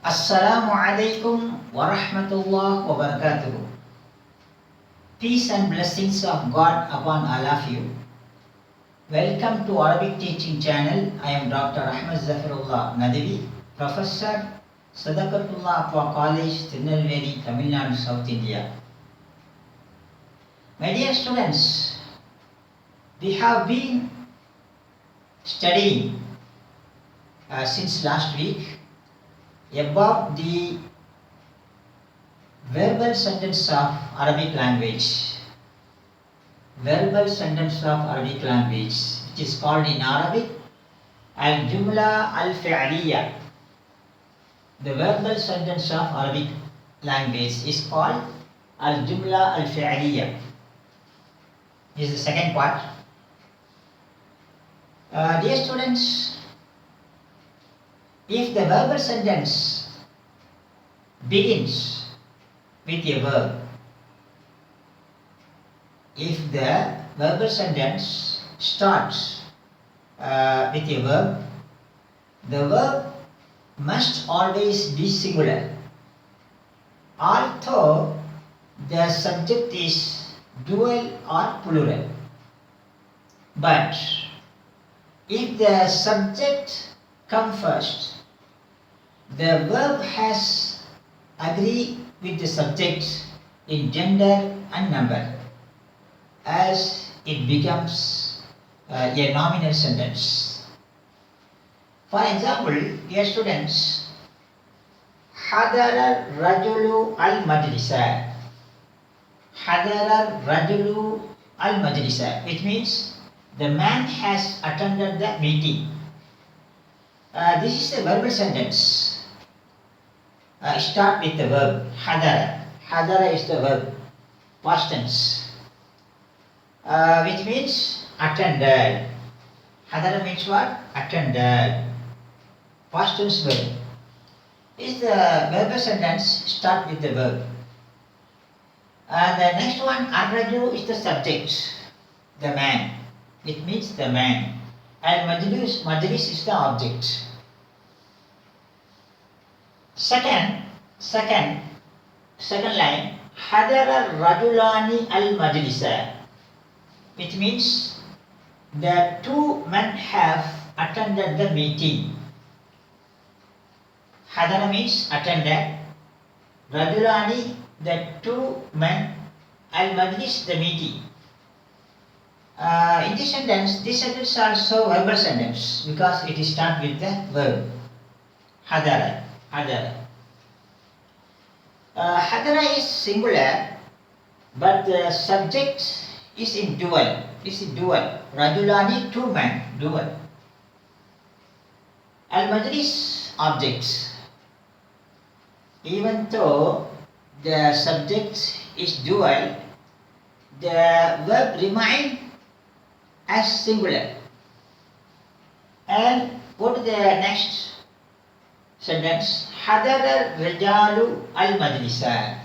Assalamu alaikum wa rahmatullah wa barakatuh. Peace and blessings of God upon all of you. Welcome to Arabic teaching channel. I am Dr. Ahmed Zafirullah Nadavi, Professor, Sadaqatullah Appa College, Tirunelveli, Tamil Nadu, South India. My dear students, we have been studying since last week about the verbal sentence of Arabic language. Verbal sentence of Arabic language, which is called in Arabic Jumla al-Fi'liya. The verbal sentence of Arabic language is called Jumla al-Fi'liya. This is the second part. Dear students, if the verbal sentence begins with a verb, if the verbal sentence starts with a verb, the verb must always be singular, although the subject is dual or plural. But if the subject comes first, the verb has agree with the subject in gender and number, as it becomes a nominal sentence. For example, dear students, Hadara Rajulu al-Majlisa. Hadara Rajulu al-Majlisa, which means the man has attended the meeting. This is the verbal sentence. Start with the verb hadara. Hadara is the verb, past tense, which means attended. Hadara means what? Attended. Past tense verb. Is the verbal sentence start with the verb. And the next one, ar-rajulu, is the subject, the man. It means the man. And majlis is the object. Second line, hadara rajulani al-majlisa, which means the two men have attended the meeting. Hadara means attended, rajulani, the two men, al-majlis, the meeting. In this sentence is also verbal sentence because it is start with the verb hadara. Hadara is singular, but the subject is in dual. Rajulani, two men, dual. Al-Majlis, object. Even though the subject is dual, the verb remains as singular. And go to the next sentence, hadara rijalu al-majlisa,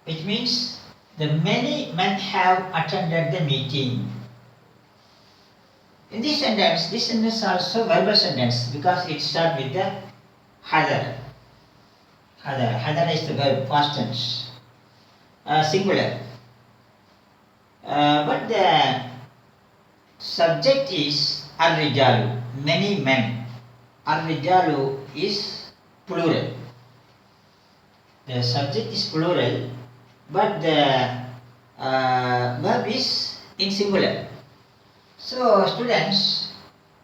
which means the many men have attended the meeting. In this sentence is also verbal sentence because it starts with the hadara. Hadara is the verb, past tense, singular. But the subject is ar-rijalu, many men. Ar-rijalu is plural. The subject is plural, but the verb is in singular. So students,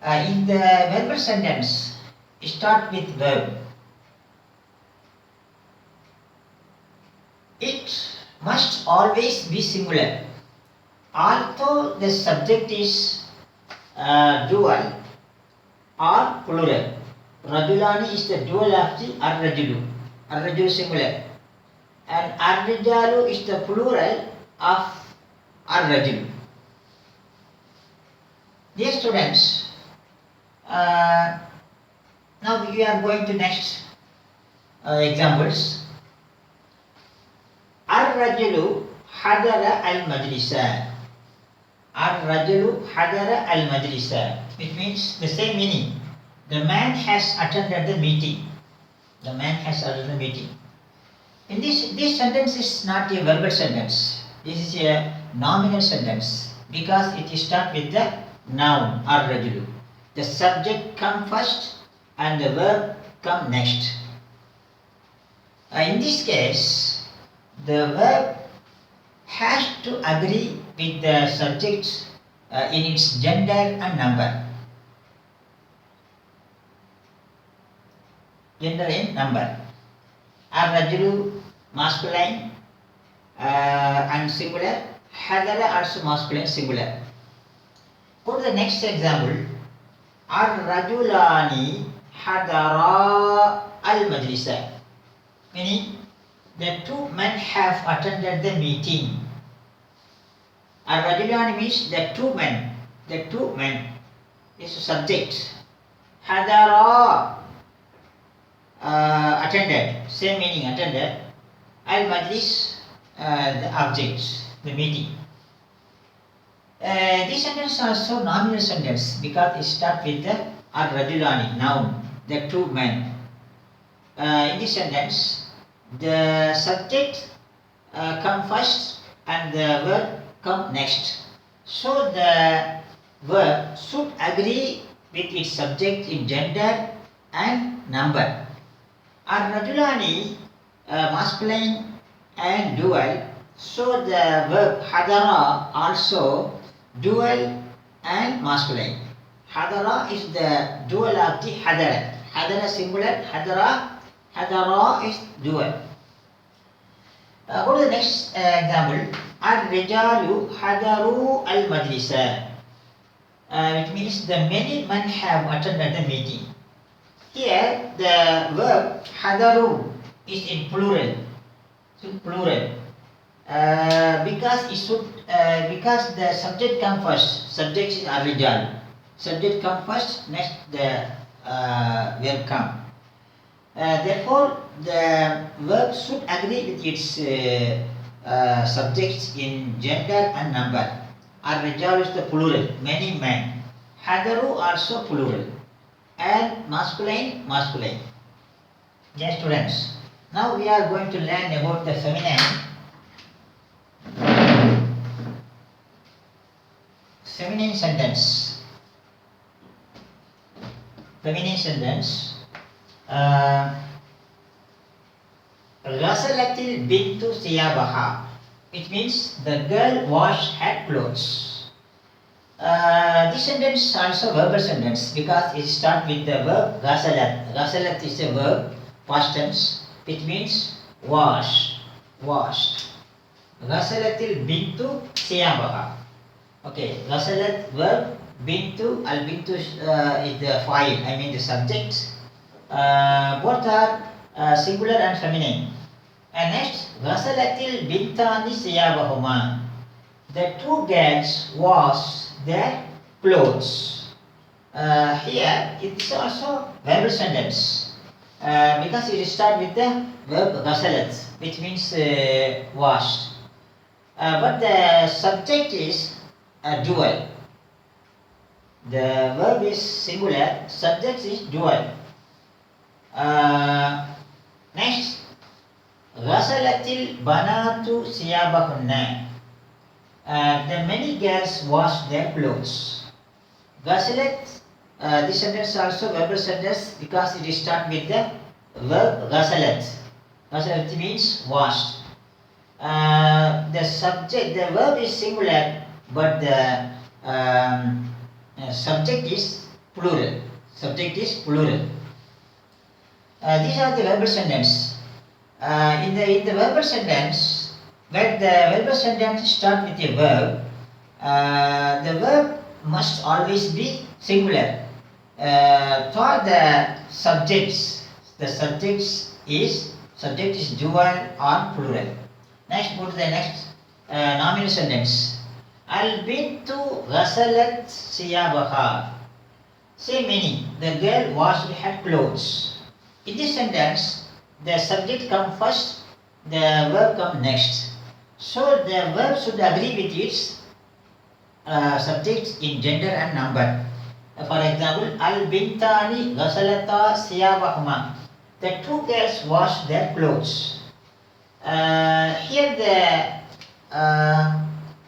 if the verbal sentence start with verb, it must always be singular, although the subject is dual or plural. Rajulani is the dual of the ar-rajulu. Ar-rajulu singular. And ar-rijalu is the plural of ar-rajulu. Dear students, now we are going to next examples. Ar-rajulu hadara al-majlisa. Ar-rajulu hadara al-majlisa. It means the same meaning. The man has attended the meeting. The man has attended the meeting. In this sentence is not a verbal sentence. This is a nominal sentence because it starts with the noun or rajulu. The subject come first and the verb come next. In this case, the verb has to agree with the subject in its gender and number. Gender and number. Ar-rajulu masculine and singular. Hadara also masculine singular. Go to the next example. Ar-rajulani hadara al-majlisa. Meaning, the two men have attended the meeting. Ar-rajulani means the two men. The two men is the subject. Hadara attended, same meaning attended. Al-majlis the object, the meeting. This sentence is also nominal sentence because it starts with the ar-rajulani, noun, the two men. In this sentence, the subject come first and the verb come next. So the verb should agree with its subject in gender and number. Ar-rajulani masculine and dual. So the verb hadara also dual and masculine. Hadara is the dual of the hadara. Hadara singular, hadara is dual. Go to the next example. Ar-rijalu hadaru al-majlisa. It means the many men have attended the meeting. Here the verb hadaru is in plural. Because it should because the subject come first. Subject is ar-rijal. Subject come first, next the verb come. Therefore, the verb should agree with its subjects in gender and number. Ar-rijal is the plural, many men. Hadaru also plural. And masculine. Yes, students. Now we are going to learn about the feminine. Feminine sentence. Ghasalatil bintu siyabaha. It means the girl washed her clothes. This sentence is also verbal sentence because it starts with the verb ghasalat. Ghasalat is a verb, past tense. It means washed. Ghasalatil bintu siyabaha. Okay, ghasalat verb, bintu, al-bintu is the fa'il, I mean the subject. Both are singular and feminine. And next, ghasalatil bintani siyabahuma. The two girls wash their clothes. Here it is also verbal sentence because it starts with the verb ghasalat, which means washed. But the subject is dual. The verb is singular, subject is dual. Next, ghasalatil banatu siyabahunna. The many girls wash their clothes. Ghasalat, this sentence is also verbal sentence because it starts with the verb ghasalat. Ghasalat means washed. The subject, the verb is singular, but the subject is plural. These are the verbal sentence. In the verbal sentence, when the verbal sentence starts with a verb, the verb must always be singular. For the subject is dual or plural. Next, go to the next nominal sentence. Al-bintu ghasalat siyabaha. Same meaning. The girl washed her clothes. In this sentence, the subject comes first, the verb comes next. So the verb should agree with its subjects in gender and number. For example, al-bintani ghasalata siyabahuma. The two girls washed their clothes. Here the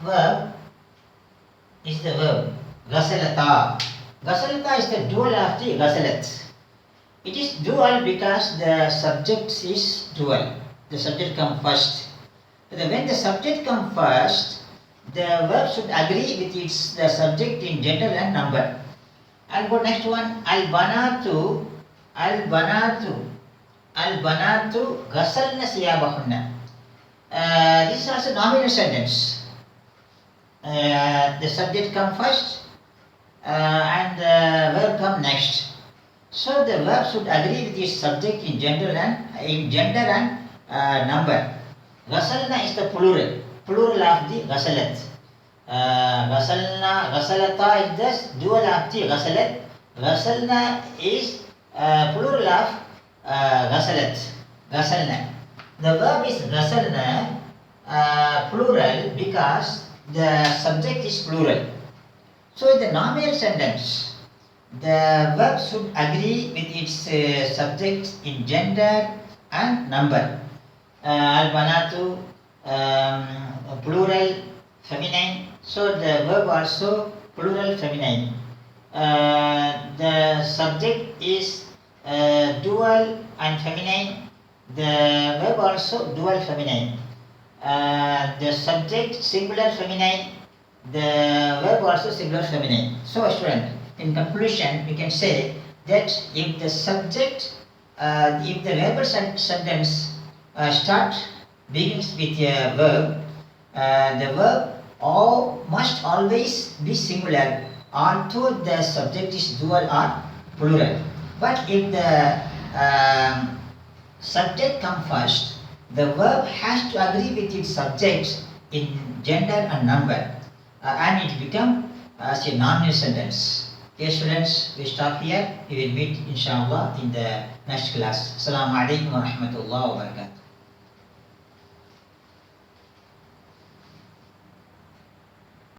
verb is the verb ghasalata. Ghasalata is the dual of the ghasalat. It is dual because the subject is dual. The subject comes first. When the subject comes first, the verb should agree with the subject in gender and number. I'll go next one. Al-banatu ghasalna siyabahunna. This is also nominal sentence. The subject comes first and the verb comes next. So the verb should agree with its subject in gender and number. Ghasalna is the plural of the ghasalat. Ghasalata is the dual of the ghasalat. Ghasalna is plural of ghasalna. The verb is ghasalna plural because the subject is plural. So in the nominal sentence, the verb should agree with its subject in gender and number. Al-banatu plural feminine, so the verb also plural feminine. The subject is dual and feminine, the verb also dual feminine. The subject singular feminine, the verb also singular feminine. So student, in conclusion we can say that if the subject, if the verbal sentence begins with a verb, the verb must always be singular although the subject is dual or plural. But if the subject comes first, the verb has to agree with its subject in gender and number, and it becomes as a nominal sentence. Okay students, we stop here. We will meet inshallah in the next class. Assalamu alaikum wa rahmatullahi wa barakatuh.